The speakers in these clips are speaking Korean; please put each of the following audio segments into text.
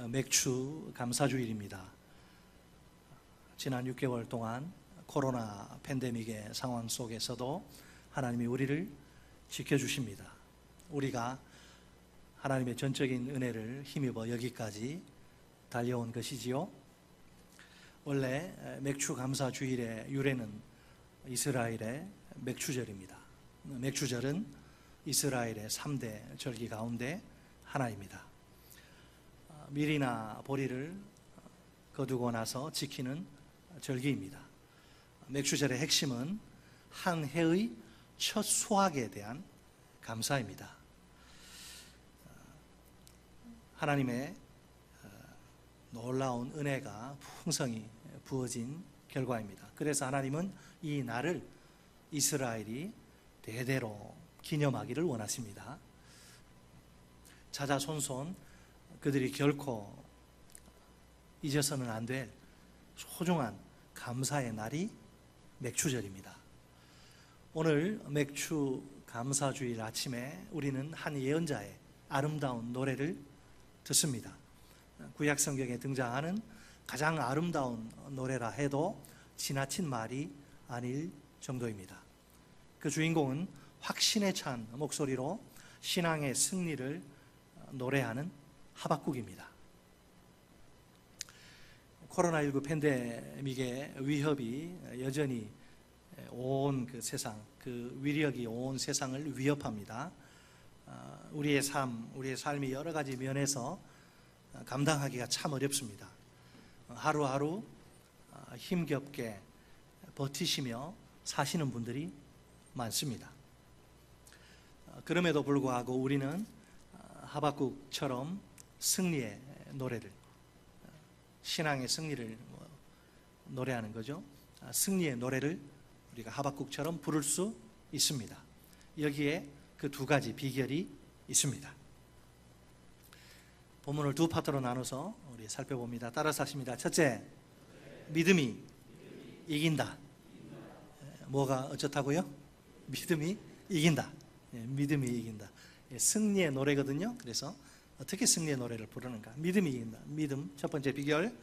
맥추 감사주일입니다. 지난 6개월 동안 코로나 팬데믹의 상황 속에서도 하나님이 우리를 지켜주십니다. 우리가 하나님의 전적인 은혜를 힘입어 여기까지 달려온 것이지요. 원래 맥추 감사주일의 유래는 이스라엘의 맥추절입니다. 맥추절은 이스라엘의 3대 절기 가운데 하나입니다. 밀이나 보리를 거두고 나서 지키는 절기입니다. 맥추절의 핵심은 한 해의 첫 수확에 대한 감사입니다. 하나님의 놀라운 은혜가 풍성히 부어진 결과입니다. 그래서 하나님은 이 날을 이스라엘이 대대로 기념하기를 원하십니다. 자자손손 그들이 결코 잊어서는 안 될 소중한 감사의 날이 맥추절입니다. 오늘 맥추 감사주일 아침에 우리는 한 예언자의 아름다운 노래를 듣습니다. 구약 성경에 등장하는 가장 아름다운 노래라 해도 지나친 말이 아닐 정도입니다. 그 주인공은 확신에 찬 목소리로 신앙의 승리를 노래하는 하박국입니다. 코로나19 팬데믹의 위협이 여전히 온 그 세상, 그 위력이 온 세상을 위협합니다. 우리의 삶이 여러 가지 면에서 감당하기가 참 어렵습니다. 하루하루 힘겹게 버티시며 사시는 분들이 많습니다. 그럼에도 불구하고 우리는 하박국처럼 승리의 노래를, 신앙의 승리를 노래하는 거죠. 승리의 노래를 우리가 하박국처럼 부를 수 있습니다. 여기에 그 두 가지 비결이 있습니다. 본문을 두 파트로 나눠서 우리 살펴봅니다. 따라서 하십니다. 첫째, 믿음이 이긴다. 뭐가 어쩌다고요? 믿음이 이긴다. 믿음이 이긴다. 승리의 노래거든요. 그래서 어떻게 승리의 노래를 부르는가? 믿음이 이긴다. 믿음, 첫 번째 비결.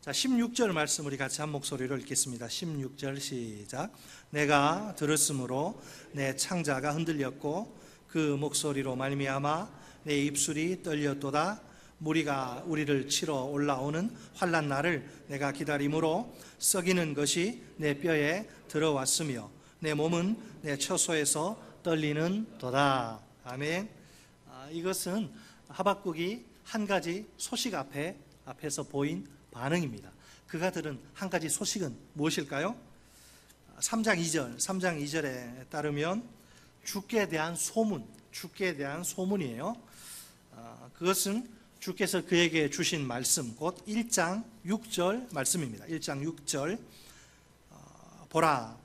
자, 16절 말씀 우리 같이 한 목소리로 읽겠습니다. 16절 시작. 내가 들었으므로 내 창자가 흔들렸고 그 목소리로 말미암아 내 입술이 떨렸도다. 무리가 우리를 치러 올라오는 환난 날을 내가 기다림으로 썩이는 것이 내 뼈에 들어왔으며 내 몸은 내 처소에서 떨리는 도다. 아멘. 이것은 하박국이 한 가지 소식 앞에서 보인 반응입니다. 그가 들은 한 가지 소식은 무엇일까요? 3장 2절에 따르면 주께 대한 소문이에요. 그것은 주께서 그에게 주신 말씀, 곧 1장 6절 말씀입니다. 1장 6절. 보라,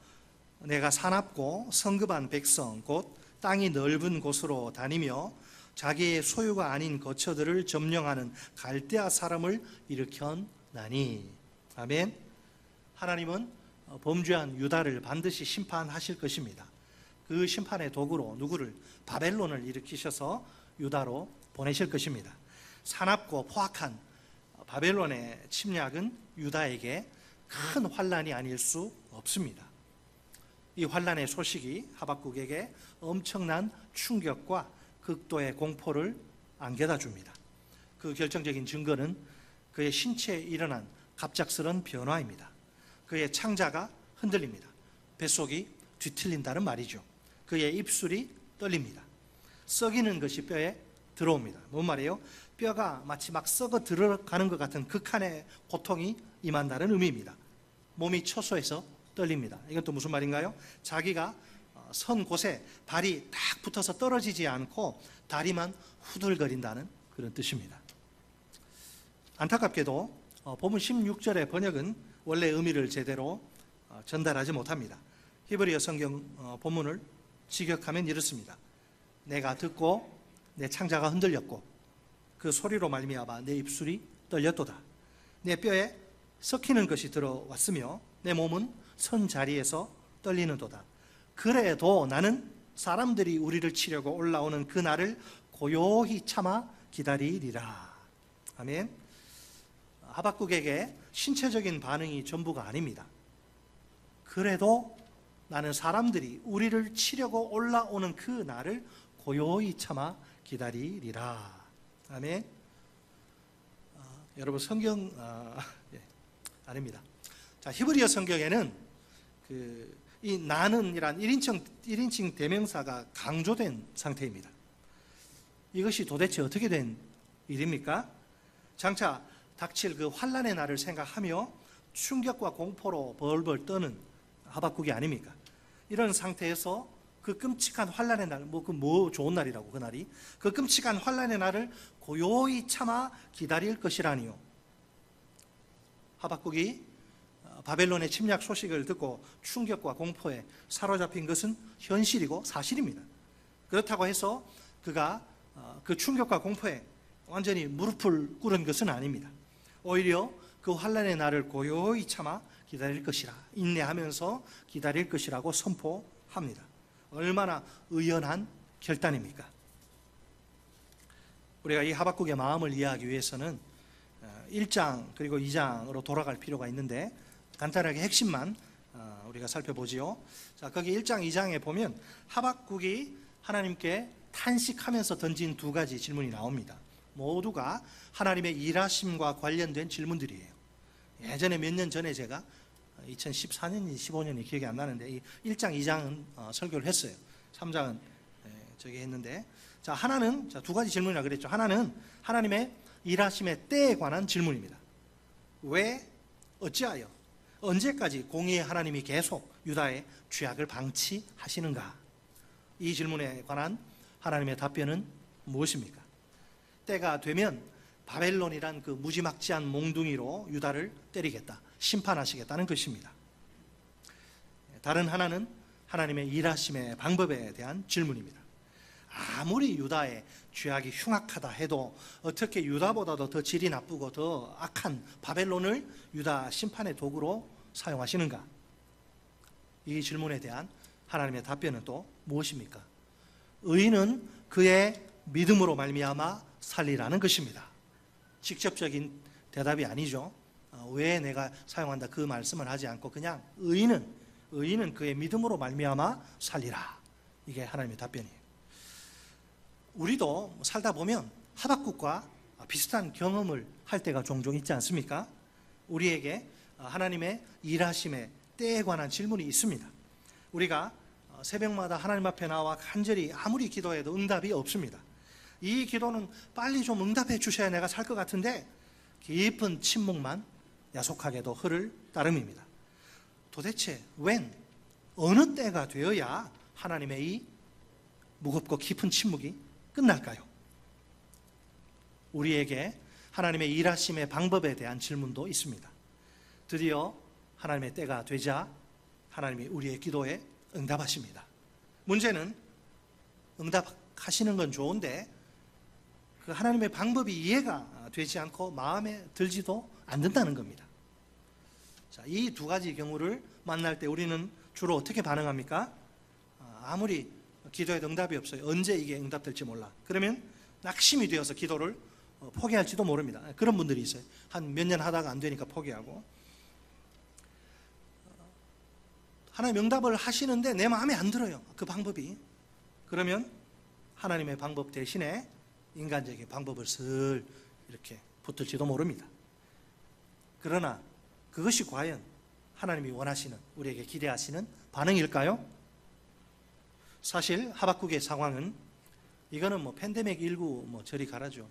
내가 사납고 성급한 백성, 곧 땅이 넓은 곳으로 다니며 자기의 소유가 아닌 거처들을 점령하는 갈대아 사람을 일으켰나니. 아멘. 하나님은 범죄한 유다를 반드시 심판하실 것입니다. 그 심판의 도구로 누구를? 바벨론을 일으키셔서 유다로 보내실 것입니다. 사납고 포악한 바벨론의 침략은 유다에게 큰 환난이 아닐 수 없습니다. 이 환난의 소식이 하박국에게 엄청난 충격과 극도의 공포를 안겨다 줍니다. 그 결정적인 증거는 그의 신체에 일어난 갑작스런 변화입니다. 그의 창자가 흔들립니다. 뱃속이 뒤틀린다는 말이죠. 그의 입술이 떨립니다. 썩이는 것이 뼈에 들어옵니다. 뭔 말이에요? 뼈가 마치 막 썩어 들어가는 것 같은 극한의 고통이 임한다는 의미입니다. 몸이 처소에서 떨립니다. 이건 또 무슨 말인가요? 자기가 선 곳에 발이 딱 붙어서 떨어지지 않고 다리만 후들거린다는 그런 뜻입니다. 안타깝게도 본문 16절의 번역은 원래 의미를 제대로 전달하지 못합니다. 히브리어 성경 본문을 직역하면 이렇습니다. 내가 듣고 내 창자가 흔들렸고 그 소리로 말미암아 내 입술이 떨렸도다. 내 뼈에 썩히는 것이 들어왔으며 내 몸은 선 자리에서 떨리는도다. 그래도 나는 사람들이 우리를 치려고 올라오는 그 날을 고요히 참아 기다리리라. 아멘. 하박국에게 신체적인 반응이 전부가 아닙니다. 그래도 나는 사람들이 우리를 치려고 올라오는 그 날을 고요히 참아 기다리리라. 아멘. 여러분 성경 아닙니다. 자, 히브리어 성경에는 이 나는이란 1인칭 대명사가 강조된 상태입니다. 이것이 도대체 어떻게 된 일입니까? 장차 닥칠 그 환난의 날을 생각하며 충격과 공포로 벌벌 떠는 하박국이 아닙니까? 이런 상태에서 그 끔찍한 환난의 날, 뭐 좋은 날이라고 그 날이, 그 끔찍한 환난의 날을 고요히 참아 기다릴 것이라니요. 하박국이 바벨론의 침략 소식을 듣고 충격과 공포에 사로잡힌 것은 현실이고 사실입니다. 그렇다고 해서 그가 그 충격과 공포에 완전히 무릎을 꿇은 것은 아닙니다. 오히려 그 환난의 날을 고요히 참아 기다릴 것이라, 인내하면서 기다릴 것이라고 선포합니다. 얼마나 의연한 결단입니까? 우리가 이 하박국의 마음을 이해하기 위해서는 1장 그리고 2장으로 돌아갈 필요가 있는데 간단하게 핵심만 우리가 살펴보지요. 자, 거기 1장 2장에 보면 하박국이 하나님께 탄식하면서 던진 두 가지 질문이 나옵니다. 모두가 하나님의 일하심과 관련된 질문들이에요. 예전에 몇 년 전에 제가 2014년인지 15년이 기억이 안 나는데 이 1장 2장은 설교를 했어요. 3장은 저기 했는데, 자, 하나는 두 가지 질문이라 그랬죠. 하나는 하나님의 일하심의 때에 관한 질문입니다. 왜, 어찌하여, 언제까지 공의의 하나님이 계속 유다의 죄악을 방치하시는가? 이 질문에 관한 하나님의 답변은 무엇입니까? 때가 되면 바벨론이란 그 무지막지한 몽둥이로 유다를 때리겠다, 심판하시겠다는 것입니다. 다른 하나는 하나님의 일하심의 방법에 대한 질문입니다. 아무리 유다의 죄악이 흉악하다 해도 어떻게 유다보다도 더 질이 나쁘고 더 악한 바벨론을 유다 심판의 도구로 사용하시는가? 이 질문에 대한 하나님의 답변은 또 무엇입니까? 의인은 그의 믿음으로 말미암아 살리라는 것입니다. 직접적인 대답이 아니죠. 왜 내가 사용한다 그 말씀을 하지 않고 그냥 의인은 그의 믿음으로 말미암아 살리라. 이게 하나님의 답변이에요. 우리도 살다 보면 하박국과 비슷한 경험을 할 때가 종종 있지 않습니까? 우리에게 하나님의 일하심의 때에 관한 질문이 있습니다. 우리가 새벽마다 하나님 앞에 나와 간절히 아무리 기도해도 응답이 없습니다. 이 기도는 빨리 좀 응답해 주셔야 내가 살 것 같은데 깊은 침묵만 야속하게도 흐를 따름입니다. 도대체 어느 때가 되어야 하나님의 이 무겁고 깊은 침묵이 끝날까요? 우리에게 하나님의 일하심의 방법에 대한 질문도 있습니다. 드디어 하나님의 때가 되자 하나님이 우리의 기도에 응답하십니다. 문제는 응답하시는 건 좋은데 그 하나님의 방법이 이해가 되지 않고 마음에 들지도 않는다는 겁니다. 자, 이 두 가지 경우를 만날 때 우리는 주로 어떻게 반응합니까? 아무리 기도에도 응답이 없어요. 언제 이게 응답될지 몰라. 그러면 낙심이 되어서 기도를 포기할지도 모릅니다. 그런 분들이 있어요. 한 몇 년 하다가 안 되니까 포기하고. 하나님 응답을 하시는데 내 마음에 안 들어요. 그 방법이. 그러면 하나님의 방법 대신에 인간적인 방법을 슬 이렇게 붙을지도 모릅니다. 그러나 그것이 과연 하나님이 원하시는, 우리에게 기대하시는 반응일까요? 사실 하박국의 상황은 이거는 팬데믹 19 저리 가라죠.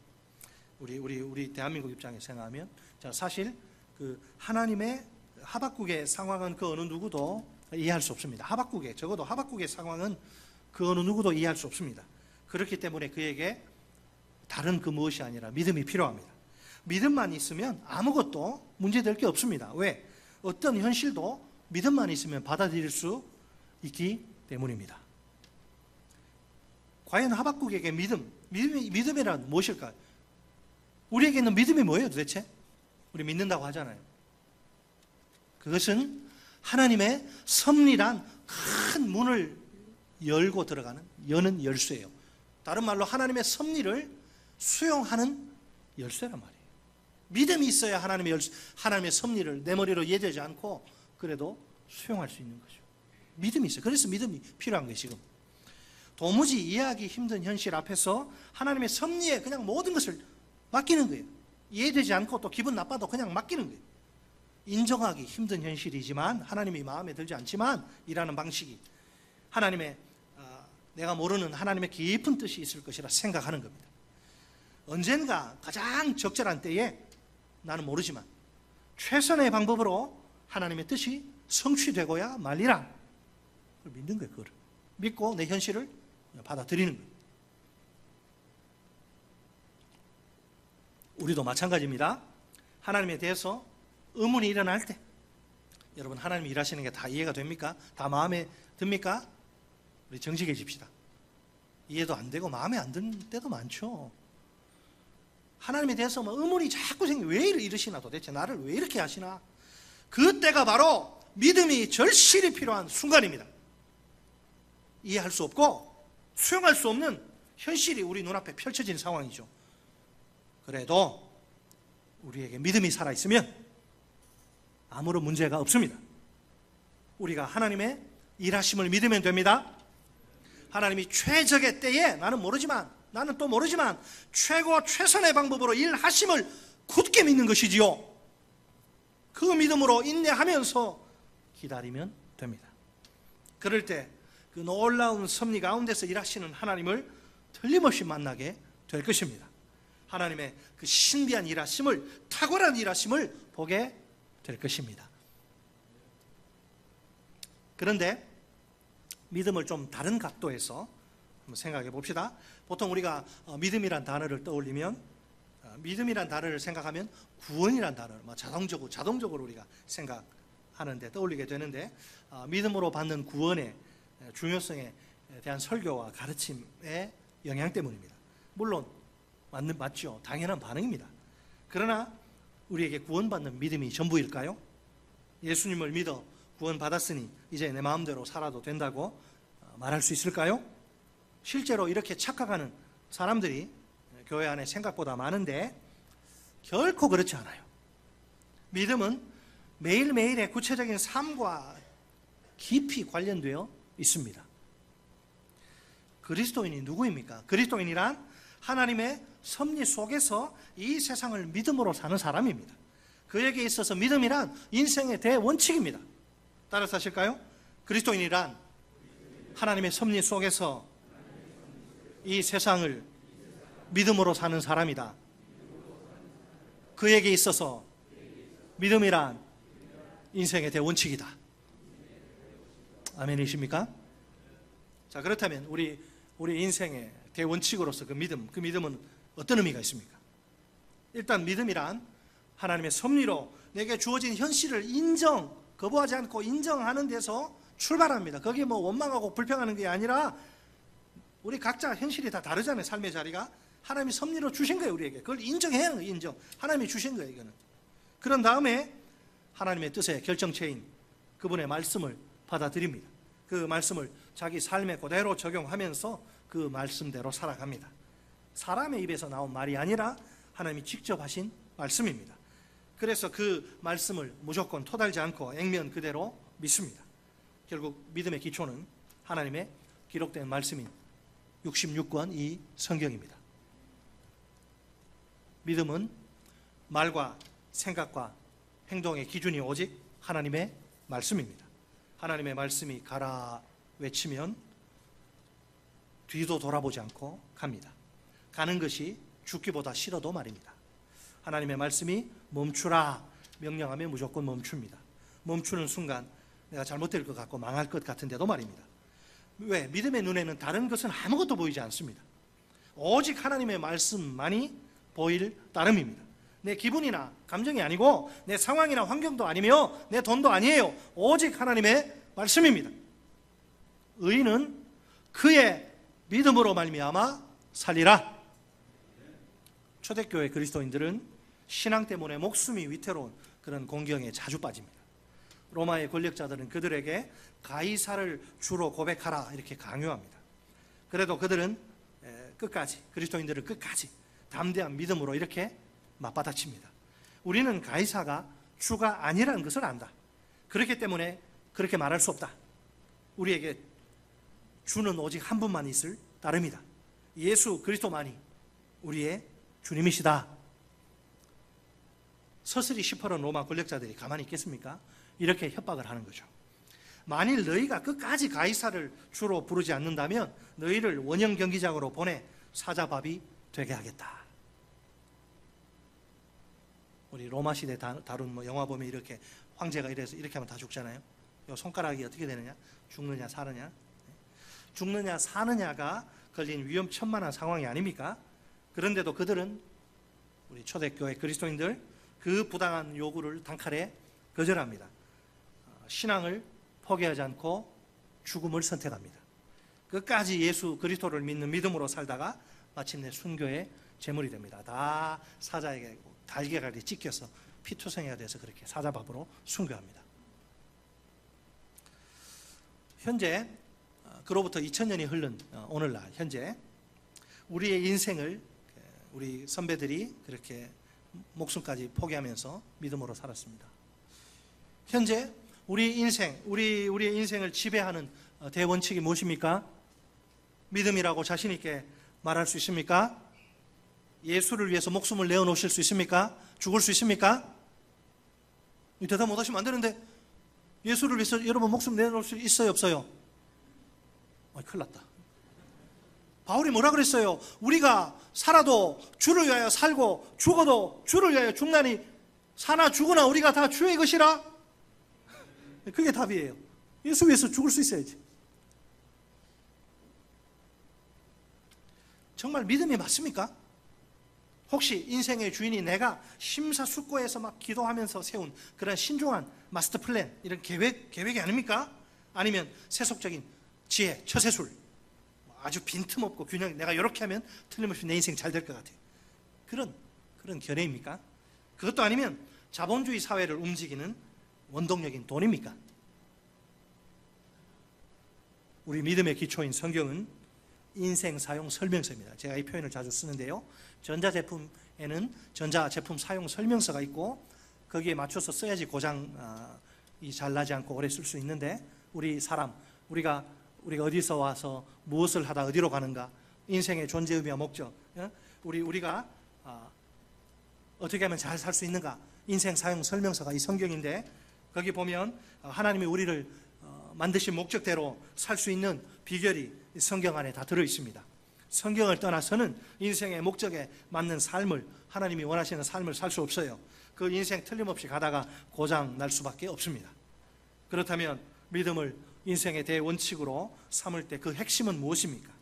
우리 대한민국 입장에서 생각하면, 자, 사실 그 하나님의 하박국의 상황은 그 어느 누구도 이해할 수 없습니다. 적어도 하박국의 상황은 그 어느 누구도 이해할 수 없습니다. 그렇기 때문에 그에게 다른 그 무엇이 아니라 믿음이 필요합니다. 믿음만 있으면 아무것도 문제될 게 없습니다. 왜? 어떤 현실도 믿음만 있으면 받아들일 수 있기 때문입니다. 과연 하박국에게 믿음이란 무엇일까요? 우리에게는 믿음이 뭐예요 도대체? 우리 믿는다고 하잖아요. 그것은 하나님의 섭리란 큰 문을 열고 들어가는 여는 열쇠예요. 다른 말로 하나님의 섭리를 수용하는 열쇠란 말이에요. 믿음이 있어야 하나님의 섭리를 내 머리로 이해되지 않고 그래도 수용할 수 있는 거죠. 믿음이 있어요. 그래서 믿음이 필요한 거예요. 지금 도무지 이해하기 힘든 현실 앞에서 하나님의 섭리에 그냥 모든 것을 맡기는 거예요. 이해되지 않고 또 기분 나빠도 그냥 맡기는 거예요. 인정하기 힘든 현실이지만, 하나님이 마음에 들지 않지만 일하는 방식이 하나님의 내가 모르는 하나님의 깊은 뜻이 있을 것이라 생각하는 겁니다. 언젠가 가장 적절한 때에 나는 모르지만 최선의 방법으로 하나님의 뜻이 성취되고야 말리라. 그걸 믿는 거예요. 그걸 믿고 내 현실을 받아들이는 거예요. 우리도 마찬가지입니다. 하나님에 대해서 의문이 일어날 때, 여러분 하나님이 일하시는 게 다 이해가 됩니까? 다 마음에 듭니까? 우리 정직해집시다. 이해도 안 되고 마음에 안 드는 때도 많죠. 하나님에 대해서 의문이 자꾸 생겨. 왜 이러시나, 도대체 나를 왜 이렇게 하시나. 그때가 바로 믿음이 절실히 필요한 순간입니다. 이해할 수 없고 수용할 수 없는 현실이 우리 눈앞에 펼쳐진 상황이죠. 그래도 우리에게 믿음이 살아있으면 아무런 문제가 없습니다. 우리가 하나님의 일하심을 믿으면 됩니다. 하나님이 최적의 때에 나는 또 모르지만 최고 최선의 방법으로 일하심을 굳게 믿는 것이지요. 그 믿음으로 인내하면서 기다리면 됩니다. 그럴 때 그 놀라운 섭리 가운데서 일하시는 하나님을 틀림없이 만나게 될 것입니다. 하나님의 그 신비한 일하심을, 탁월한 일하심을 보게 될 것입니다. 그런데 믿음을 좀 다른 각도에서 한번 생각해 봅시다. 보통 우리가 믿음이란 단어를 떠올리면, 믿음이란 단어를 생각하면 구원이란 단어를 자동적으로 우리가 생각하는데 떠올리게 되는데, 믿음으로 받는 구원의 중요성에 대한 설교와 가르침의 영향 때문입니다. 물론 맞죠. 당연한 반응입니다. 그러나 우리에게 구원받는 믿음이 전부일까요? 예수님을 믿어 구원받았으니 이제 내 마음대로 살아도 된다고 말할 수 있을까요? 실제로 이렇게 착각하는 사람들이 교회 안에 생각보다 많은데 결코 그렇지 않아요. 믿음은 매일매일의 구체적인 삶과 깊이 관련되어 있습니다. 그리스도인이 누구입니까? 그리스도인이란 하나님의 섭리 속에서 이 세상을 믿음으로 사는 사람입니다. 그에게 있어서 믿음이란 인생의 대원칙입니다. 따라서 하실까요? 그리스도인이란 하나님의 섭리 속에서 이 세상을 믿음으로 사는 사람이다. 그에게 있어서 믿음이란 인생의 대원칙이다. 아멘이십니까? 자, 그렇다면 우리 인생의 대원칙으로서 그 믿음은 어떤 의미가 있습니까? 일단 믿음이란 하나님의 섭리로 내게 주어진 현실을 거부하지 않고 인정하는 데서 출발합니다. 거기에 원망하고 불평하는 게 아니라, 우리 각자 현실이 다 다르잖아요. 삶의 자리가. 하나님이 섭리로 주신 거예요. 우리에게 그걸 인정해야 하는 거예요. 인정. 하나님이 주신 거예요. 이거는. 그런 다음에 하나님의 뜻의 결정체인 그분의 말씀을 받아들입니다. 그 말씀을 자기 삶에 그대로 적용하면서 그 말씀대로 살아갑니다. 사람의 입에서 나온 말이 아니라 하나님이 직접 하신 말씀입니다. 그래서 그 말씀을 무조건 토달지 않고 액면 그대로 믿습니다. 결국 믿음의 기초는 하나님의 기록된 말씀인 66권 이 성경입니다. 믿음은 말과 생각과 행동의 기준이 오직 하나님의 말씀입니다. 하나님의 말씀이 가라 외치면 뒤도 돌아보지 않고 갑니다. 가는 것이 죽기보다 싫어도 말입니다. 하나님의 말씀이 멈추라 명령하면 무조건 멈춥니다. 멈추는 순간 내가 잘못될 것 같고 망할 것 같은데도 말입니다. 왜? 믿음의 눈에는 다른 것은 아무것도 보이지 않습니다. 오직 하나님의 말씀만이 보일 따름입니다. 내 기분이나 감정이 아니고 내 상황이나 환경도 아니며 내 돈도 아니에요. 오직 하나님의 말씀입니다. 의인은 그의 믿음으로 말미암아 살리라. 초대교회 그리스도인들은 신앙 때문에 목숨이 위태로운 그런 공경에 자주 빠집니다. 로마의 권력자들은 그들에게 가이사를 주로 고백하라 이렇게 강요합니다. 그래도 그들은 그리스도인들은 끝까지 담대한 믿음으로 이렇게 맞받아칩니다. 우리는 가이사가 주가 아니라는 것을 안다. 그렇기 때문에 그렇게 말할 수 없다. 우리에게 주는 오직 한 분만 있을 따름이다. 예수 그리스도만이 우리의 주님이시다. 서슬이 시퍼런 로마 권력자들이 가만히 있겠습니까? 이렇게 협박을 하는 거죠. 만일 너희가 끝까지 가이사를 주로 부르지 않는다면 너희를 원형 경기장으로 보내 사자밥이 되게 하겠다. 우리 로마 시대 다룬 영화 보면 이렇게 황제가 이래서 이렇게 하면 다 죽잖아요. 요 손가락이 어떻게 되느냐? 죽느냐 사느냐? 죽느냐 사느냐가 걸린 위험천만한 상황이 아닙니까? 그런데도 그들은, 우리 초대교회 그리스도인들, 그 부당한 요구를 단칼에 거절합니다. 신앙을 포기하지 않고 죽음을 선택합니다. 끝까지 예수 그리스도를 믿는 믿음으로 살다가 마침내 순교의 제물이 됩니다. 다 사자에게 달걀이 찢겨서 피투성이가 돼서 그렇게 사자밥으로 순교합니다. 현재 그로부터 2000년이 흐른 오늘날 현재 우리의 인생을 우리 선배들이 그렇게 목숨까지 포기하면서 믿음으로 살았습니다. 현재 우리의 인생을 지배하는 대원칙이 무엇입니까? 믿음이라고 자신 있게 말할 수 있습니까? 예수를 위해서 목숨을 내어놓으실 수 있습니까? 죽을 수 있습니까? 대답 못하시면 안 되는데, 예수를 위해서 여러분 목숨 내놓을 수 있어요, 없어요? 큰일 났다. 바울이 뭐라 그랬어요? 우리가 살아도 주를 위하여 살고 죽어도 주를 위하여 죽나니 사나 죽으나 우리가 다 주의 것이라. 그게 답이에요. 예수 위해서 죽을 수 있어야지. 정말 믿음이 맞습니까? 혹시 인생의 주인이 내가 심사숙고해서 막 기도하면서 세운 그런 신중한 마스터 플랜, 이런 계획이 아닙니까? 아니면 세속적인 지혜, 처세술, 아주 빈틈없고 균형, 내가 이렇게 하면 틀림없이 내 인생 잘 될 것 같아요. 그런 견해입니까? 그것도 아니면 자본주의 사회를 움직이는 원동력인 돈입니까? 우리 믿음의 기초인 성경은 인생 사용 설명서입니다. 제가 이 표현을 자주 쓰는데요. 전자제품에는 전자제품 사용 설명서가 있고 거기에 맞춰서 써야지 고장이 잘 나지 않고 오래 쓸 수 있는데, 우리가 어디서 와서 무엇을 하다 어디로 가는가, 인생의 존재 의미와 목적, 우리가 어떻게 하면 잘 살 수 있는가, 인생 사용 설명서가 이 성경인데, 거기 보면 하나님이 우리를 만드신 목적대로 살 수 있는 비결이 성경 안에 다 들어 있습니다. 성경을 떠나서는 인생의 목적에 맞는 삶을, 하나님이 원하시는 삶을 살 수 없어요. 그 인생 틀림없이 가다가 고장 날 수밖에 없습니다. 그렇다면 믿음을 인생의 대원칙으로 삼을 때 그 핵심은 무엇입니까?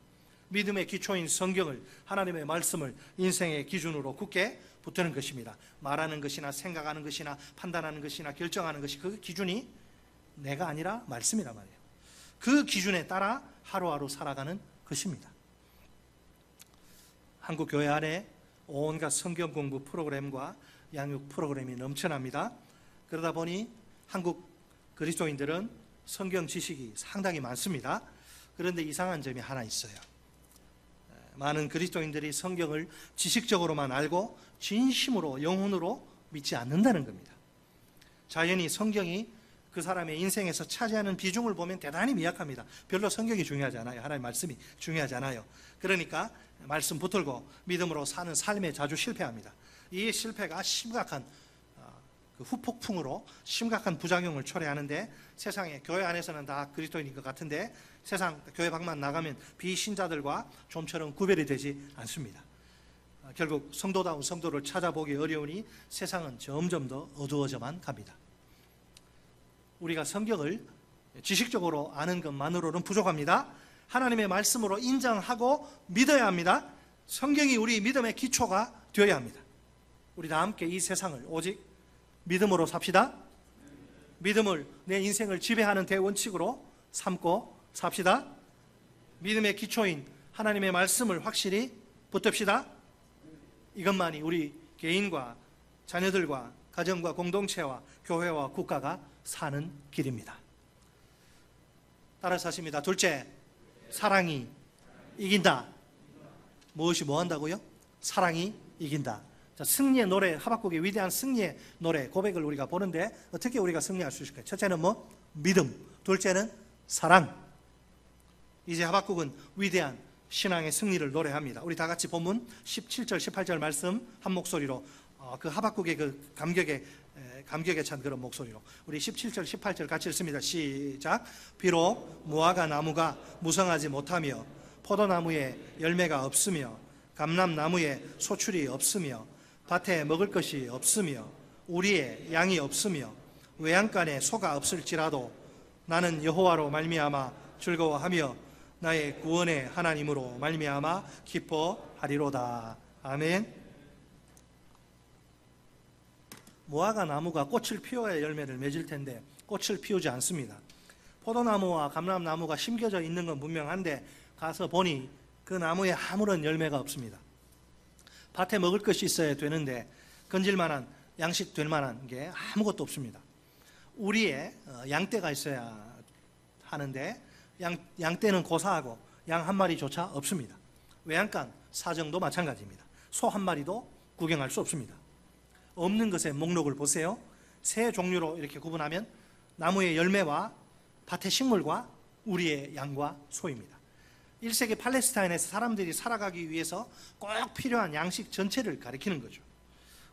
믿음의 기초인 성경을, 하나님의 말씀을 인생의 기준으로 굳게 붙드는 것입니다. 말하는 것이나 생각하는 것이나 판단하는 것이나 결정하는 것이, 그 기준이 내가 아니라 말씀이란 말이에요. 그 기준에 따라 하루하루 살아가는 것입니다. 한국 교회 안에 온갖 성경 공부 프로그램과 양육 프로그램이 넘쳐납니다. 그러다 보니 한국 그리스도인들은 성경 지식이 상당히 많습니다. 그런데 이상한 점이 하나 있어요. 많은 그리스도인들이 성경을 지식적으로만 알고 진심으로, 영혼으로 믿지 않는다는 겁니다. 자연히 성경이 그 사람의 인생에서 차지하는 비중을 보면 대단히 미약합니다. 별로 성경이 중요하지 않아요. 하나님의 말씀이 중요하지 않아요. 그러니까 말씀 붙들고 믿음으로 사는 삶에 자주 실패합니다. 이 실패가 심각한 후폭풍으로 심각한 부작용을 초래하는데, 세상에 교회 안에서는 다 그리스도인인 것 같은데 세상 교회 밖만 나가면 비신자들과 좀처럼 구별이 되지 않습니다. 결국 성도다운 성도를 찾아보기 어려우니 세상은 점점 더 어두워져만 갑니다. 우리가 성경을 지식적으로 아는 것만으로는 부족합니다. 하나님의 말씀으로 인정하고 믿어야 합니다. 성경이 우리 믿음의 기초가 되어야 합니다. 우리 다 함께 이 세상을 오직 믿음으로 삽시다. 믿음을 내 인생을 지배하는 대원칙으로 삼고 삽시다. 믿음의 기초인 하나님의 말씀을 확실히 붙듭시다. 이것만이 우리 개인과 자녀들과 가정과 공동체와 교회와 국가가 사는 길입니다. 따라서 하십니다. 둘째, 사랑이 이긴다. 무엇이 뭐 한다고요? 사랑이 이긴다. 자, 승리의 노래, 하박국의 위대한 승리의 노래 고백을 우리가 보는데 어떻게 우리가 승리할 수 있을까요? 첫째는 뭐? 믿음. 둘째는 사랑. 이제 하박국은 위대한 신앙의 승리를 노래합니다. 우리 다 같이 본문 17절, 18절 말씀 한 목소리로 그 하박국의 그 감격에 찬 그런 목소리로 우리 17절, 18절 같이 읽습니다. 시작. 비록 무화과 나무가 무성하지 못하며 포도나무에 열매가 없으며 감람나무에 소출이 없으며 밭에 먹을 것이 없으며 우리의 양이 없으며 외양간에 소가 없을지라도 나는 여호와로 말미암아 즐거워하며 나의 구원의 하나님으로 말미암아 기뻐하리로다. 아멘. 무화과 나무가 꽃을 피워야 열매를 맺을 텐데 꽃을 피우지 않습니다. 포도나무와 감람나무가 심겨져 있는 건 분명한데 가서 보니 그 나무에 아무런 열매가 없습니다. 밭에 먹을 것이 있어야 되는데 건질 만한 양식 될 만한 게 아무것도 없습니다. 우리의 양떼가 있어야 하는데 양떼는 고사하고 양 한 마리조차 없습니다. 외양간 사정도 마찬가지입니다. 소 한 마리도 구경할 수 없습니다. 없는 것의 목록을 보세요. 세 종류로 이렇게 구분하면 나무의 열매와 밭의 식물과 우리의 양과 소입니다. 1세기 팔레스타인에서 사람들이 살아가기 위해서 꼭 필요한 양식 전체를 가리키는 거죠.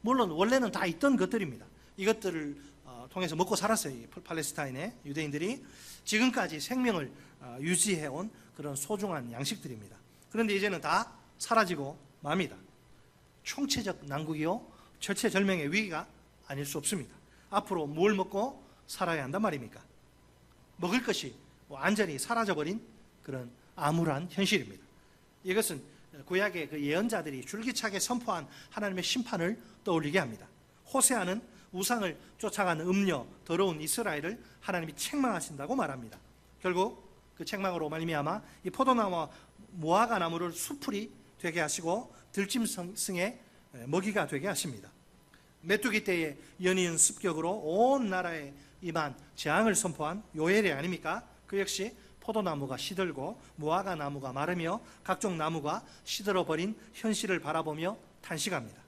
물론 원래는 다 있던 것들입니다. 이것들을 통해서 먹고 살았어요. 이 팔레스타인의 유대인들이 지금까지 생명을 유지해온 그런 소중한 양식들입니다. 그런데 이제는 다 사라지고 맙니다. 총체적 난국이요 절체절명의 위기가 아닐 수 없습니다. 앞으로 뭘 먹고 살아야 한단 말입니까? 먹을 것이 완전히 사라져버린 그런 암울한 현실입니다. 이것은 구약의 그 예언자들이 줄기차게 선포한 하나님의 심판을 떠올리게 합니다. 호세아는 우상을 쫓아가는 음녀 더러운 이스라엘을 하나님이 책망하신다고 말합니다. 결국 그 책망으로 말미암아 이 포도나무와 무화과 나무를 수풀이 되게 하시고 들짐승의 먹이가 되게 하십니다. 메뚜기 때의 연이은 습격으로 온 나라에 임한 재앙을 선포한 요엘이 아닙니까? 그 역시 포도나무가 시들고 무화과 나무가 마르며 각종 나무가 시들어버린 현실을 바라보며 탄식합니다.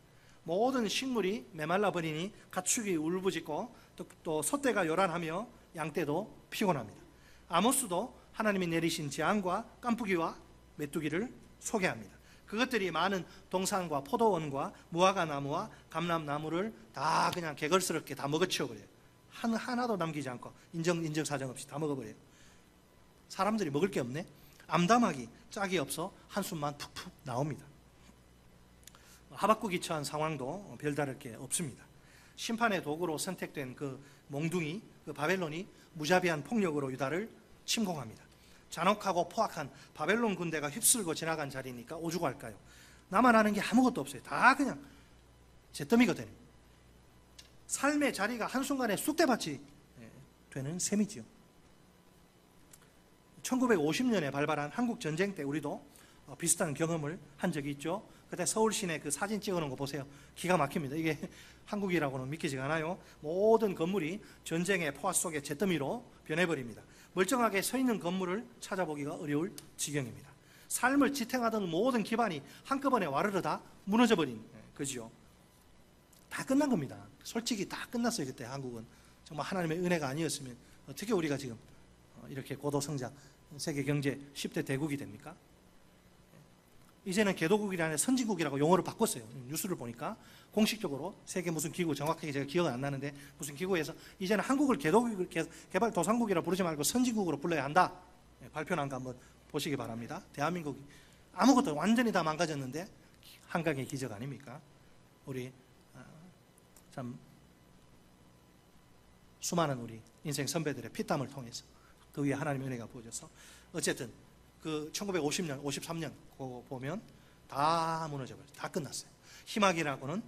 모든 식물이 메말라 버리니 가축이 울부짖고 또 소떼가 요란하며 양떼도 피곤합니다. 아모스도 하나님이 내리신 재앙과 깐풍기와 메뚜기를 소개합니다. 그것들이 많은 동산과 포도원과 무화과 나무와 감람나무를 다 그냥 개걸스럽게 다 먹어치워버려요. 하나도 남기지 않고 인정사정 없이 다 먹어버려요. 사람들이 먹을 게 없네. 암담하기 짝이 없어 한숨만 푹푹 나옵니다. 하박국이 처한 상황도 별다를 게 없습니다. 심판의 도구로 선택된 그 몽둥이, 그 바벨론이 무자비한 폭력으로 유다를 침공합니다. 잔혹하고 포악한 바벨론 군대가 휩쓸고 지나간 자리니까 오죽할까요? 나만 아는 게 아무것도 없어요. 다 그냥 잿더미거든요. 삶의 자리가 한순간에 쑥대밭이 되는 셈이지요. 1950년에 발발한 한국 전쟁 때 우리도 비슷한 경험을 한 적이 있죠. 그때 서울 시내 그 사진 찍어놓은 거 보세요. 기가 막힙니다. 이게 한국이라고는 믿기지가 않아요. 모든 건물이 전쟁의 포화 속의 잿더미로 변해버립니다. 멀쩡하게 서 있는 건물을 찾아보기가 어려울 지경입니다. 삶을 지탱하던 모든 기반이 한꺼번에 와르르 다 무너져버린 거지요. 다 끝난 겁니다. 솔직히 다 끝났어요. 그때 한국은 정말 하나님의 은혜가 아니었으면 어떻게 우리가 지금 이렇게 고도성장 세계 경제 10대 대국이 됩니까? 이제는 개도국이 아니라 선진국이라고 용어를 바꿨어요. 뉴스를 보니까 공식적으로 세계 무슨 기구, 정확하게 제가 기억은 안 나는데 무슨 기구에서 이제는 한국을 개도국, 개발도상국이라 부르지 말고 선진국으로 불러야 한다. 발표난 거 한번 보시기 바랍니다. 대한민국이 아무것도 완전히 다 망가졌는데 한강의 기적 아닙니까? 우리 참 수많은 우리 인생 선배들의 피땀을 통해서 그 위에 하나님의 은혜가 부어져서 어쨌든 그 1950년, 53년 그거 보면 다 무너져버렸어요. 다 끝났어요. 희망이라고는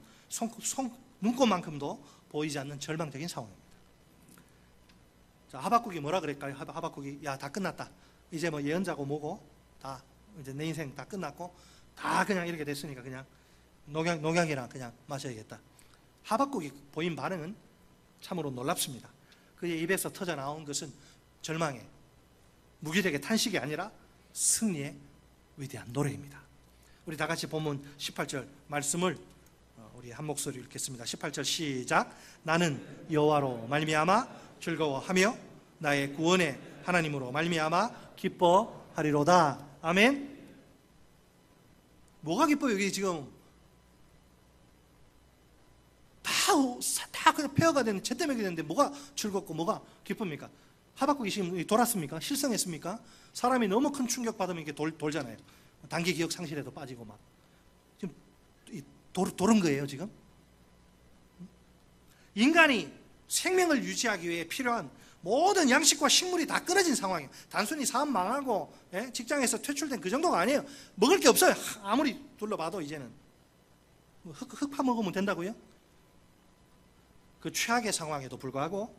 눈꽃만큼도 보이지 않는 절망적인 상황입니다. 자, 하박국이 뭐라 그럴까요? 하박국이 야, 다 끝났다. 이제 뭐 예언자고 뭐고 다 이제 내 인생 다 끝났고 다 그냥 이렇게 됐으니까 그냥 농약이나 그냥 마셔야겠다. 하박국이 보인 반응은 참으로 놀랍습니다. 그의 입에서 터져 나온 것은 절망의 무기력의 탄식이 아니라 승리의 위대한 노래입니다. 우리 다 같이 본문 18절 말씀을 우리 한 목소리 읽겠습니다. 18절 시작. 나는 여호와로 말미암아 즐거워하며 나의 구원의 하나님으로 말미암아 기뻐하리로다. 아멘. 뭐가 기뻐요? 여기 지금 다 그냥 폐허가 되는 채때맥이 되는데 뭐가 즐겁고 뭐가 기쁩니까? 하박국이 지금 돌았습니까? 실성했습니까? 사람이 너무 큰 충격 받으면 이게 돌잖아요. 단기 기억 상실에도 빠지고 막 지금 돌은 거예요 지금. 인간이 생명을 유지하기 위해 필요한 모든 양식과 식물이 다 끊어진 상황이에요. 단순히 사업 망하고 직장에서 퇴출된 그 정도가 아니에요. 먹을 게 없어요. 아무리 둘러봐도 이제는 흙 파먹으면 된다고요? 그 최악의 상황에도 불구하고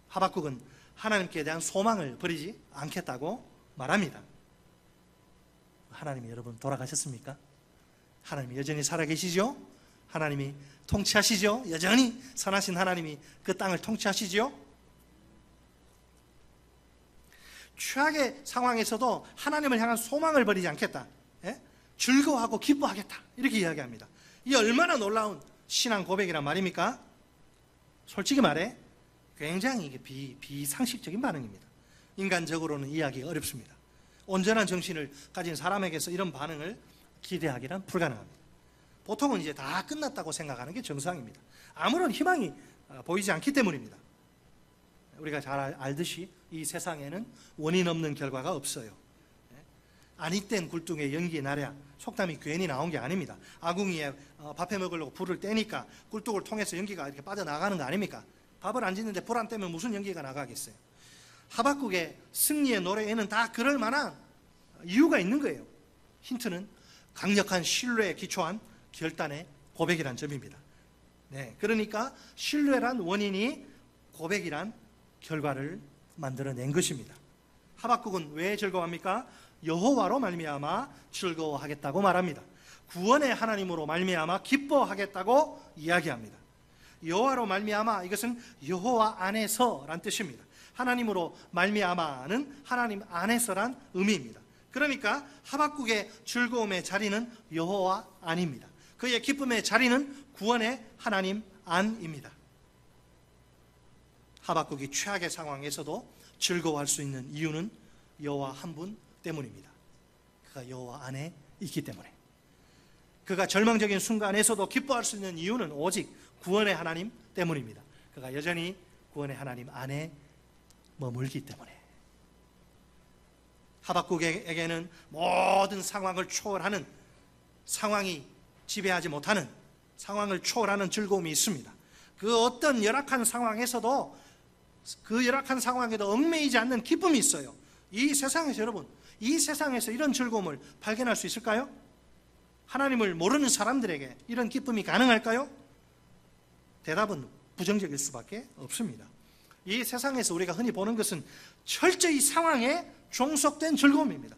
하박국은 하나님께 대한 소망을 버리지 않겠다고 말합니다. 하나님이 여러분 돌아가셨습니까? 하나님이 여전히 살아계시죠? 하나님이 통치하시죠? 여전히 선하신 하나님이 그 땅을 통치하시죠? 최악의 상황에서도 하나님을 향한 소망을 버리지 않겠다. 즐거워하고 기뻐하겠다. 이렇게 이야기합니다. 이 얼마나 놀라운 신앙 고백이란 말입니까? 솔직히 말해 굉장히 이게 비상식적인 반응입니다. 인간적으로는 이해하기가 어렵습니다. 온전한 정신을 가진 사람에게서 이런 반응을 기대하기란 불가능합니다. 보통은 이제 다 끝났다고 생각하는 게 정상입니다. 아무런 희망이 보이지 않기 때문입니다. 우리가 잘 알듯이 이 세상에는 원인 없는 결과가 없어요. 아니땐 굴뚝에 연기 나랴, 속담이 괜히 나온 게 아닙니다. 아궁이에 밥해 먹으려고 불을 떼니까 굴뚝을 통해서 연기가 이렇게 빠져나가는 거 아닙니까? 밥을 안 짓는데 불 안 떼면 무슨 연기가 나가겠어요? 하박국의 승리의 노래에는 다 그럴 만한 이유가 있는 거예요. 힌트는 강력한 신뢰에 기초한 결단의 고백이란 점입니다. 그러니까 신뢰란 원인이 고백이란 결과를 만들어낸 것입니다. 하박국은 왜 즐거워합니까? 여호와로 말미암아 즐거워하겠다고 말합니다. 구원의 하나님으로 말미암아 기뻐하겠다고 이야기합니다. 여호와로 말미암아 이것은 여호와 안에서란 뜻입니다. 하나님으로 말미암아는 하나님 안에서란 의미입니다. 그러니까 하박국의 즐거움의 자리는 여호와 안입니다. 그의 기쁨의 자리는 구원의 하나님 안입니다. 하박국이 최악의 상황에서도 즐거워할 수 있는 이유는 여호와 한 분 때문입니다. 그가 여호와 안에 있기 때문에. 그가 절망적인 순간에서도 기뻐할 수 있는 이유는 오직 구원의 하나님 때문입니다. 그가 여전히 구원의 하나님 안에 머물기 때문에. 하박국에게는 모든 상황을 초월하는, 상황이 지배하지 못하는, 상황을 초월하는 즐거움이 있습니다. 그 어떤 열악한 상황에서도, 그 열악한 상황에도 얽매이지 않는 기쁨이 있어요. 이 세상에서, 여러분, 이 세상에서 이런 즐거움을 발견할 수 있을까요? 하나님을 모르는 사람들에게 이런 기쁨이 가능할까요? 대답은 부정적일 수밖에 없습니다. 이 세상에서 우리가 흔히 보는 것은 철저히 상황에 종속된 즐거움입니다.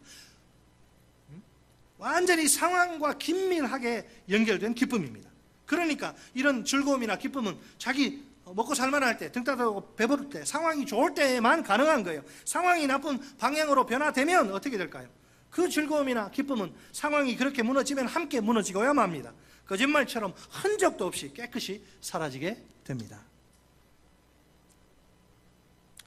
완전히 상황과 긴밀하게 연결된 기쁨입니다. 그러니까 이런 즐거움이나 기쁨은 자기 먹고 살만할 때, 등 따뜻하고 배부를 때, 상황이 좋을 때만 가능한 거예요. 상황이 나쁜 방향으로 변화되면 어떻게 될까요? 그 즐거움이나 기쁨은 상황이 그렇게 무너지면 함께 무너지고야만 합니다. 거짓말처럼 흔적도 없이 깨끗이 사라지게 됩니다.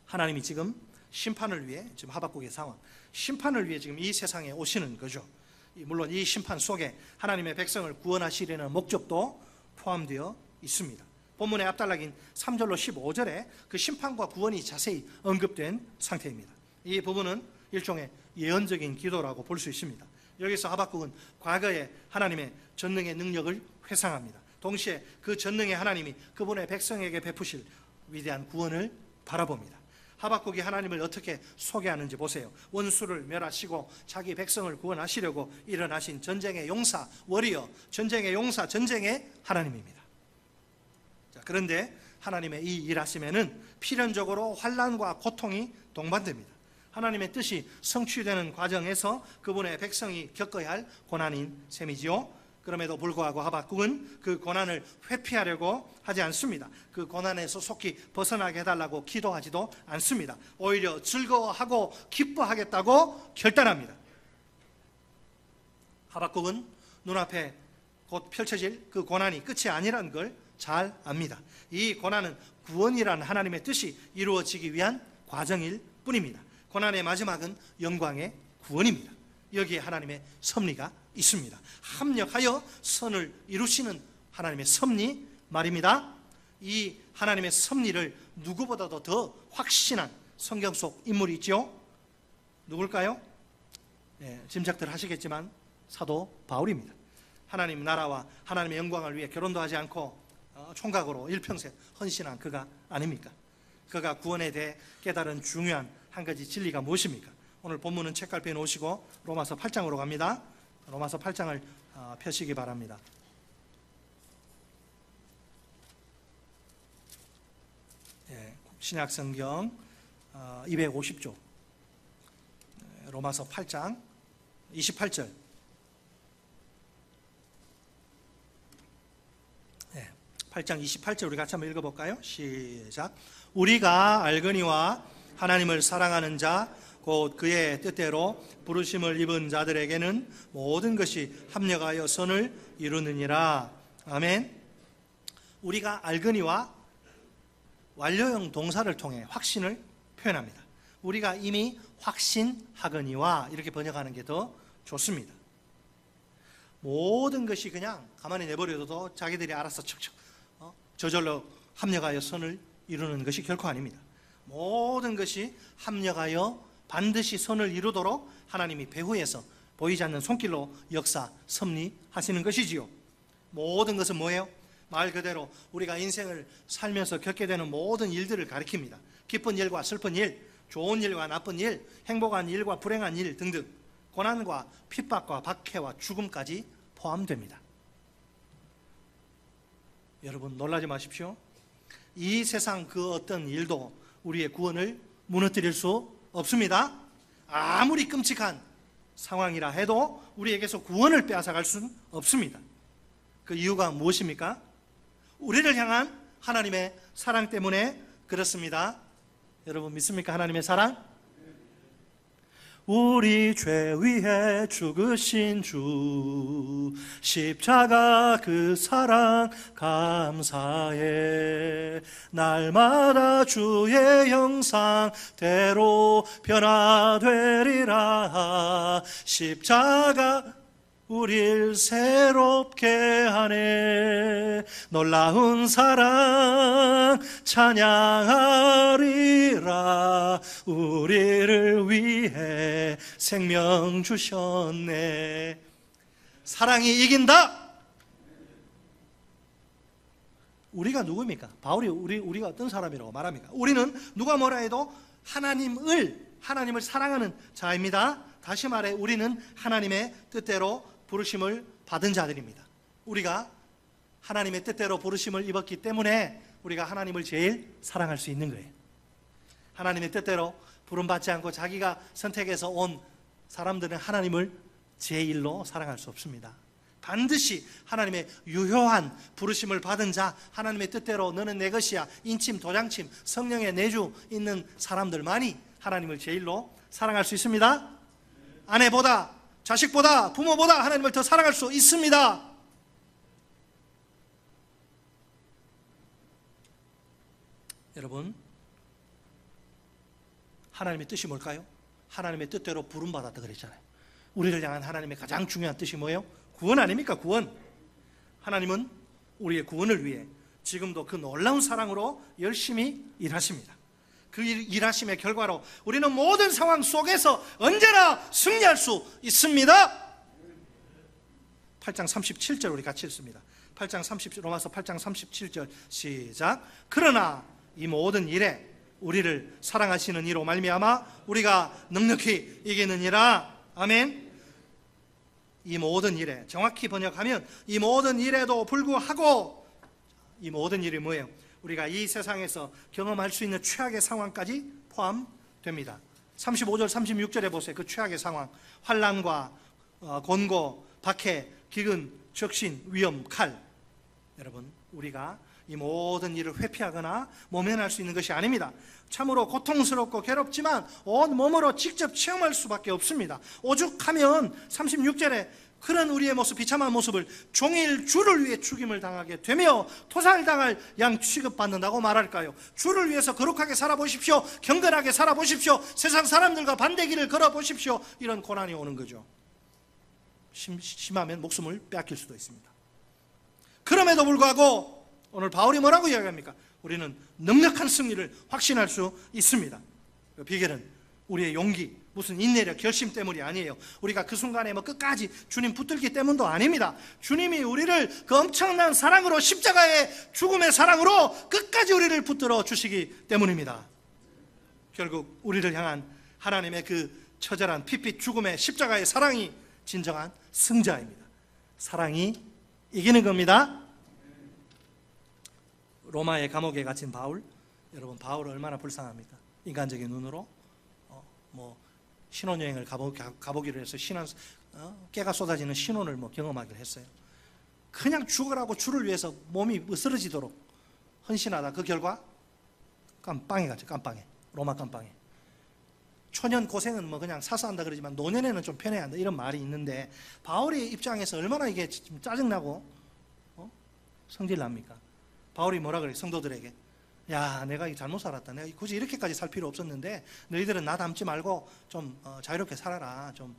하나님이 지금 심판을 위해, 지금 하박국의 상황, 심판을 위해 지금 이 세상에 오시는 거죠. 물론 이 심판 속에 하나님의 백성을 구원하시려는 목적도 포함되어 있습니다. 본문의 앞단락인 3절로 15절에 그 심판과 구원이 자세히 언급된 상태입니다. 이 부분은 일종의 예언적인 기도라고 볼 수 있습니다. 여기서 하박국은 과거의 하나님의 전능의 능력을 회상합니다. 동시에 그 전능의 하나님이 그분의 백성에게 베푸실 위대한 구원을 바라봅니다. 하박국이 하나님을 어떻게 소개하는지 보세요. 원수를 멸하시고 자기 백성을 구원하시려고 일어나신 전쟁의 용사, 워리어, 전쟁의 용사, 전쟁의 하나님입니다. 자, 그런데 하나님의 이 일하심에는 필연적으로 환난과 고통이 동반됩니다. 하나님의 뜻이 성취되는 과정에서 그분의 백성이 겪어야 할 고난인 셈이지요. 그럼에도 불구하고 하박국은 그 고난을 회피하려고 하지 않습니다. 그 고난에서 속히 벗어나게 해달라고 기도하지도 않습니다. 오히려 즐거워하고 기뻐하겠다고 결단합니다. 하박국은 눈앞에 곧 펼쳐질 그 고난이 끝이 아니라는 걸 잘 압니다. 이 고난은 구원이라는 하나님의 뜻이 이루어지기 위한 과정일 뿐입니다. 고난의 마지막은 영광의 구원입니다. 여기에 하나님의 섭리가 있습니다. 합력하여 선을 이루시는 하나님의 섭리 말입니다. 이 하나님의 섭리를 누구보다도 더 확신한 성경 속 인물이 있죠. 누굴까요? 네, 짐작들 하시겠지만 사도 바울입니다. 하나님 나라와 하나님의 영광을 위해 결혼도 하지 않고 총각으로 일평생 헌신한 그가 아닙니까? 그가 구원에 대해 깨달은 중요한 한 가지 진리가 무엇입니까? 오늘 본문은 책갈피에 놓으시고 로마서 8장으로 갑니다. 로마서 8장을 펴시기 바랍니다. 신약성경 250조 로마서 8장 28절 8장 28절 우리 같이 한번 읽어볼까요? 시작. 우리가 알거니와 하나님을 사랑하는 자 곧 그의 뜻대로 부르심을 입은 자들에게는 모든 것이 합력하여 선을 이루느니라. 아멘. 우리가 알거니와 완료형 동사를 통해 확신을 표현합니다. 우리가 이미 확신하거니와 이렇게 번역하는 게 더 좋습니다. 모든 것이 그냥 가만히 내버려둬도 자기들이 알아서 척척 저절로 합력하여 선을 이루는 것이 결코 아닙니다. 모든 것이 합력하여 반드시 선을 이루도록 하나님이 배후에서 보이지 않는 손길로 역사, 섭리하시는 것이지요. 모든 것은 뭐예요? 말 그대로 우리가 인생을 살면서 겪게 되는 모든 일들을 가리킵니다. 기쁜 일과 슬픈 일, 좋은 일과 나쁜 일, 행복한 일과 불행한 일 등등 고난과 핍박과 박해와 죽음까지 포함됩니다. 여러분 놀라지 마십시오. 이 세상 그 어떤 일도 우리의 구원을 무너뜨릴 수 없습니다. 아무리 끔찍한 상황이라 해도 우리에게서 구원을 빼앗아갈 수는 없습니다. 그 이유가 무엇입니까? 우리를 향한 하나님의 사랑 때문에 그렇습니다. 여러분 믿습니까? 하나님의 사랑? 우리 죄 위해 죽으신 주 십자가 그 사랑 감사해. 날마다 주의 형상대로 변화되리라. 십자가 우릴 새롭게 하네. 놀라운 사랑 찬양하리라. 우리를 위해 생명 주셨네. 사랑이 이긴다. 우리가 누구입니까? 바울이 우리가 어떤 사람이라고 말합니까? 우리는 누가 뭐라 해도 하나님을 사랑하는 자입니다. 다시 말해 우리는 하나님의 뜻대로 부르심을 받은 자들입니다. 우리가 하나님의 뜻대로 부르심을 입었기 때문에 우리가 하나님을 제일 사랑할 수 있는 거예요. 하나님의 뜻대로 부름받지 않고 자기가 선택해서 온 사람들은 하나님을 제일로 사랑할 수 없습니다. 반드시 하나님의 유효한 부르심을 받은 자, 하나님의 뜻대로 너는 내 것이야, 인침, 도장침, 성령의 내주 있는 사람들만이 하나님을 제일로 사랑할 수 있습니다. 아내보다, 자식보다, 부모보다 하나님을 더 사랑할 수 있습니다. 여러분, 하나님의 뜻이 뭘까요? 하나님의 뜻대로 부름받았다 그랬잖아요. 우리를 향한 하나님의 가장 중요한 뜻이 뭐예요? 구원 아닙니까? 구원. 하나님은 우리의 구원을 위해 지금도 그 놀라운 사랑으로 열심히 일하십니다. 그 일하심의 결과로 우리는 모든 상황 속에서 언제나 승리할 수 있습니다. 8장 37절 우리 같이 읽습니다. 로마서 8장 37절 시작. 그러나 이 모든 일에 우리를 사랑하시는 이로 말미암아 우리가 넉넉히 이기느니라. 아멘. 이 모든 일에, 정확히 번역하면 이 모든 일에도 불구하고, 이 모든 일이 뭐예요? 우리가 이 세상에서 경험할 수 있는 최악의 상황까지 포함됩니다. 35절 36절에 보세요. 그 최악의 상황, 환난과 곤고, 박해, 기근, 적신, 위험, 칼. 여러분, 우리가 이 모든 일을 회피하거나 모면할 수 있는 것이 아닙니다. 참으로 고통스럽고 괴롭지만 온 몸으로 직접 체험할 수밖에 없습니다. 오죽하면 36절에 그런 우리의 모습, 비참한 모습을 종일 주를 위해 죽임을 당하게 되며 토살당할 양 취급받는다고 말할까요? 주를 위해서 거룩하게 살아보십시오, 경건하게 살아보십시오, 세상 사람들과 반대길을 걸어보십시오, 이런 고난이 오는 거죠. 심하면 목숨을 빼앗길 수도 있습니다. 그럼에도 불구하고 오늘 바울이 뭐라고 이야기합니까? 우리는 넉넉한 승리를 확신할 수 있습니다. 그 비결은 우리의 용기, 무슨 인내력, 결심 때문이 아니에요. 우리가 그 순간에 끝까지 주님 붙들기 때문도 아닙니다. 주님이 우리를 그 엄청난 사랑으로, 십자가의 죽음의 사랑으로 끝까지 우리를 붙들어 주시기 때문입니다. 결국 우리를 향한 하나님의 그 처절한 핏빛 죽음의 십자가의 사랑이 진정한 승자입니다. 사랑이 이기는 겁니다. 로마의 감옥에 갇힌 바울, 여러분 바울은 얼마나 불쌍합니까? 인간적인 눈으로 신혼여행을 가보기로 해서 깨가 쏟아지는 신혼을 경험하기로 했어요. 그냥 죽으라고 주를 위해서 몸이 으스러지도록 헌신하다 그 결과 깜빵에 갔죠. 깜빵에, 로마 깜빵에. 초년 고생은 그냥 사사한다 그러지만 노년에는 좀 편해야 한다, 이런 말이 있는데 바울의 입장에서 얼마나 이게 짜증나고 성질납니까? 바울이 뭐라 그래요? 성도들에게, 야, 내가 잘못 살았다, 내가 굳이 이렇게까지 살 필요 없었는데 너희들은 나 닮지 말고 좀 자유롭게 살아라, 좀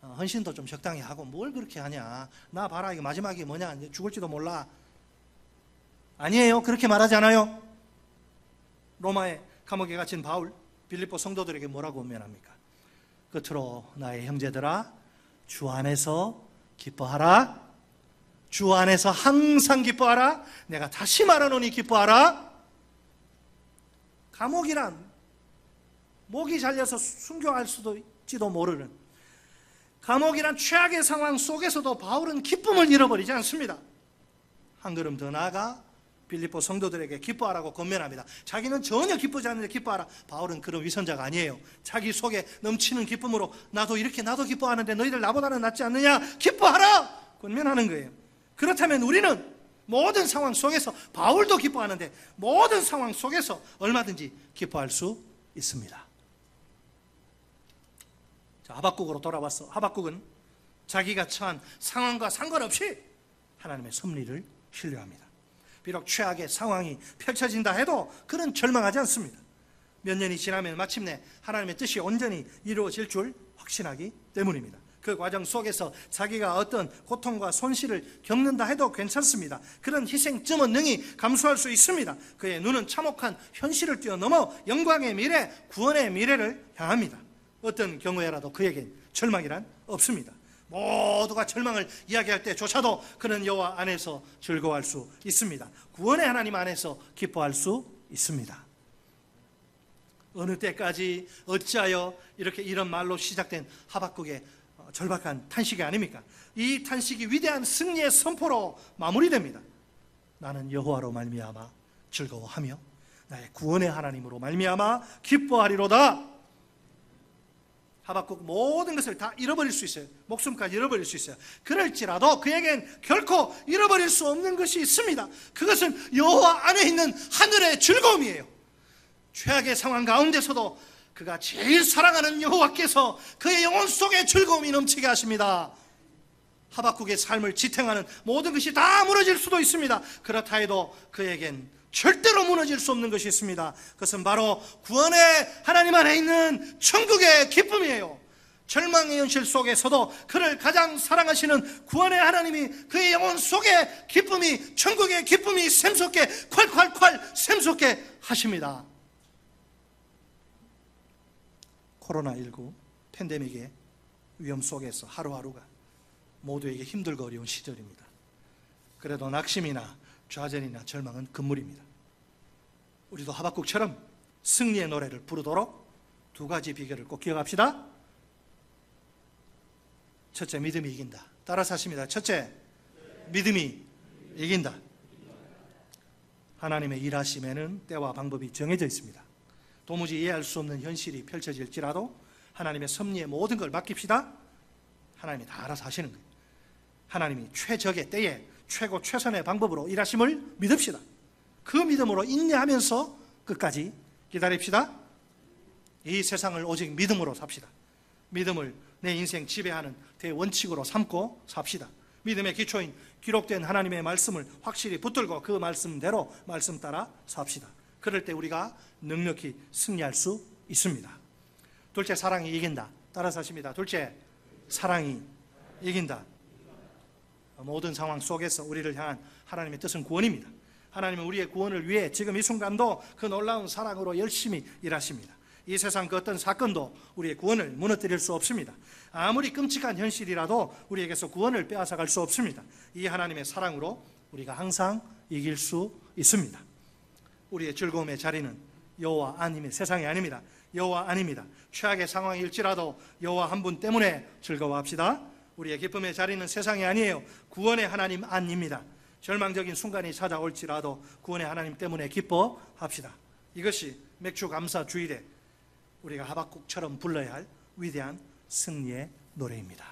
헌신도 좀 적당히 하고 뭘 그렇게 하냐, 나 봐라, 이거 마지막이 뭐냐, 이제 죽을지도 몰라. 아니에요, 그렇게 말하지 않아요. 로마의 감옥에 갇힌 바울, 빌립보 성도들에게 뭐라고 권면합니까? 끝으로 나의 형제들아, 주 안에서 기뻐하라, 주 안에서 항상 기뻐하라, 내가 다시 말하노니 기뻐하라. 감옥이란 목이 잘려서 순교할 수도 있지도 모르는, 감옥이란 최악의 상황 속에서도 바울은 기쁨을 잃어버리지 않습니다. 한 걸음 더 나아가 빌립보 성도들에게 기뻐하라고 권면합니다. 자기는 전혀 기쁘지 않는데 기뻐하라. 바울은 그런 위선자가 아니에요. 자기 속에 넘치는 기쁨으로 나도 기뻐하는데 너희들 나보다는 낫지 않느냐, 기뻐하라 권면하는 거예요. 그렇다면 우리는 모든 상황 속에서, 바울도 기뻐하는데 모든 상황 속에서 얼마든지 기뻐할 수 있습니다. 자, 하박국으로 돌아와서 하박국은 자기가 처한 상황과 상관없이 하나님의 섭리를 신뢰합니다. 비록 최악의 상황이 펼쳐진다 해도 그는 절망하지 않습니다. 몇 년이 지나면 마침내 하나님의 뜻이 온전히 이루어질 줄 확신하기 때문입니다. 그 과정 속에서 자기가 어떤 고통과 손실을 겪는다 해도 괜찮습니다. 그런 희생점은 능히 감수할 수 있습니다. 그의 눈은 참혹한 현실을 뛰어넘어 영광의 미래, 구원의 미래를 향합니다. 어떤 경우에라도 그에겐 절망이란 없습니다. 모두가 절망을 이야기할 때조차도 그는 여호와 안에서 즐거워할 수 있습니다. 구원의 하나님 안에서 기뻐할 수 있습니다. 어느 때까지 어찌하여 이런 말로 시작된 하박국의 절박한 탄식이 아닙니까? 이 탄식이 위대한 승리의 선포로 마무리됩니다. 나는 여호와로 말미암아 즐거워하며 나의 구원의 하나님으로 말미암아 기뻐하리로다. 하박국 모든 것을 다 잃어버릴 수 있어요. 목숨까지 잃어버릴 수 있어요. 그럴지라도 그에겐 결코 잃어버릴 수 없는 것이 있습니다. 그것은 여호와 안에 있는 하늘의 즐거움이에요. 최악의 상황 가운데서도 그가 제일 사랑하는 여호와께서 그의 영혼 속에 즐거움이 넘치게 하십니다. 하박국의 삶을 지탱하는 모든 것이 다 무너질 수도 있습니다. 그렇다 해도 그에겐 절대로 무너질 수 없는 것이 있습니다. 그것은 바로 구원의 하나님 안에 있는 천국의 기쁨이에요. 절망의 현실 속에서도 그를 가장 사랑하시는 구원의 하나님이 그의 영혼 속에 기쁨이, 천국의 기쁨이 샘솟게, 콸콸콸 샘솟게 하십니다. 코로나19 팬데믹의 위험 속에서 하루하루가 모두에게 힘들고 어려운 시절입니다. 그래도 낙심이나 좌절이나 절망은 금물입니다. 우리도 하박국처럼 승리의 노래를 부르도록 두 가지 비결을 꼭 기억합시다. 첫째, 믿음이 이긴다. 따라서 하십니다. 첫째, 믿음이 이긴다. 하나님의 일하심에는 때와 방법이 정해져 있습니다. 도무지 이해할 수 없는 현실이 펼쳐질지라도 하나님의 섭리에 모든 걸 맡깁시다. 하나님이 다 알아서 하시는 거예요. 하나님이 최적의 때에 최고 최선의 방법으로 일하심을 믿읍시다. 그 믿음으로 인내하면서 끝까지 기다립시다. 이 세상을 오직 믿음으로 삽시다. 믿음을 내 인생 지배하는 대원칙으로 삼고 삽시다. 믿음의 기초인 기록된 하나님의 말씀을 확실히 붙들고 그 말씀대로 말씀 따라 삽시다. 그럴 때 우리가 넉넉히 승리할 수 있습니다. 둘째, 사랑이 이긴다. 따라서 하십니다. 둘째, 사랑이 이긴다. 모든 상황 속에서 우리를 향한 하나님의 뜻은 구원입니다. 하나님은 우리의 구원을 위해 지금 이 순간도 그 놀라운 사랑으로 열심히 일하십니다. 이 세상 그 어떤 사건도 우리의 구원을 무너뜨릴 수 없습니다. 아무리 끔찍한 현실이라도 우리에게서 구원을 빼앗아갈 수 없습니다. 이 하나님의 사랑으로 우리가 항상 이길 수 있습니다. 우리의 즐거움의 자리는 여호와 아님의 세상이 아닙니다. 여호와 아닙니다. 최악의 상황일지라도 여호와 한 분 때문에 즐거워합시다. 우리의 기쁨의 자리는 세상이 아니에요. 구원의 하나님 안입니다. 절망적인 순간이 찾아올지라도 구원의 하나님 때문에 기뻐합시다. 이것이 맥주 감사 주일에 우리가 하박국처럼 불러야 할 위대한 승리의 노래입니다.